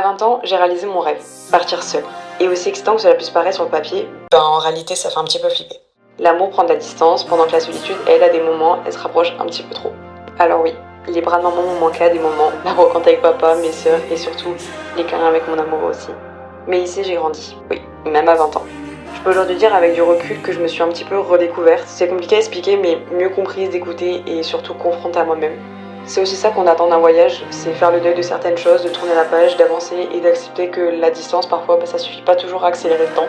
20 ans, j'ai réalisé mon rêve, partir seule. Et aussi excitant que cela puisse paraître sur le papier, en réalité ça fait un petit peu flipper. L'amour prend de la distance, pendant que la solitude, elle, à des moments, elle se rapproche un petit peu trop. Alors oui, les bras de maman m'ont manqué à des moments, la brocante avec papa, mes sœurs et surtout les câlins avec mon amoureux aussi. Mais ici j'ai grandi, oui, même à 20 ans. Je peux aujourd'hui dire avec du recul que je me suis un petit peu redécouverte. C'est compliqué à expliquer mais mieux comprise d'écouter et surtout confrontée à moi-même. C'est aussi ça qu'on attend d'un voyage, c'est faire le deuil de certaines choses, de tourner la page, d'avancer et d'accepter que la distance parfois ça suffit pas toujours à accélérer le temps.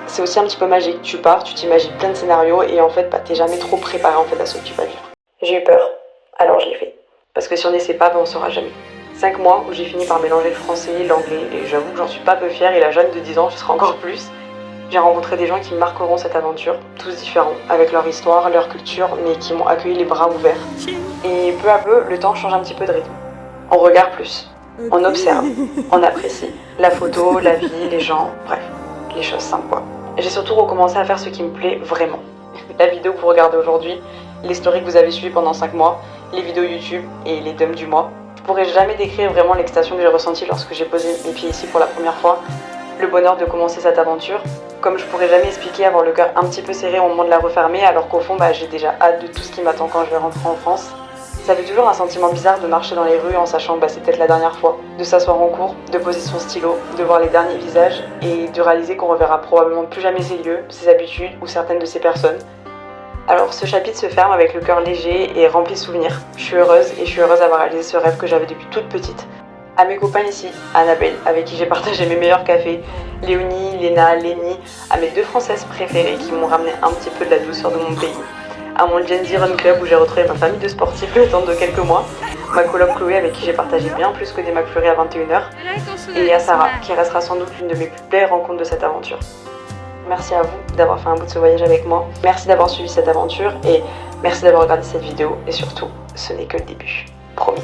C'est aussi un petit peu magique, tu pars, tu t'imagines plein de scénarios et en fait t'es jamais trop préparé en fait à ce que tu vas vivre. J'ai eu peur, alors je l'ai fait. Parce que si on n'essaie pas, on saura jamais. 5 mois où j'ai fini par mélanger le français, l'anglais et j'avoue que j'en suis pas peu fière et la jeune de 10 ans je serai encore plus. J'ai rencontré des gens qui marqueront cette aventure, tous différents, avec leur histoire, leur culture, mais qui m'ont accueilli les bras ouverts. Et peu à peu, le temps change un petit peu de rythme. On regarde plus, on observe, on apprécie. La photo, la vie, les gens, bref, les choses simples quoi. J'ai surtout recommencé à faire ce qui me plaît vraiment. La vidéo que vous regardez aujourd'hui, les stories que vous avez suivies pendant 5 mois, les vidéos YouTube et les dumps du mois. Je pourrais jamais décrire vraiment l'excitation que j'ai ressentie lorsque j'ai posé mes pieds ici pour la première fois, le bonheur de commencer cette aventure, comme je pourrais jamais expliquer avoir le cœur un petit peu serré au moment de la refermer alors qu'au fond j'ai déjà hâte de tout ce qui m'attend quand je vais rentrer en France. Ça fait toujours un sentiment bizarre de marcher dans les rues en sachant que c'est peut-être la dernière fois, de s'asseoir en cours, de poser son stylo, de voir les derniers visages et de réaliser qu'on reverra probablement plus jamais ces lieux, ses habitudes ou certaines de ces personnes. Alors ce chapitre se ferme avec le cœur léger et rempli de souvenirs. Je suis heureuse d'avoir réalisé ce rêve que j'avais depuis toute petite. À mes copains ici, Annabelle, avec qui j'ai partagé mes meilleurs cafés, Léonie, Léna, Lénie, à mes 2 Françaises préférées qui m'ont ramené un petit peu de la douceur de mon pays, à mon Gen Z Run Club où j'ai retrouvé ma famille de sportifs le temps de quelques mois, ma coloc Chloé avec qui j'ai partagé bien plus que des McFlurry à 21h, et à Sarah, qui restera sans doute l'une de mes plus belles rencontres de cette aventure. Merci à vous d'avoir fait un bout de ce voyage avec moi, merci d'avoir suivi cette aventure et merci d'avoir regardé cette vidéo et surtout, ce n'est que le début, promis.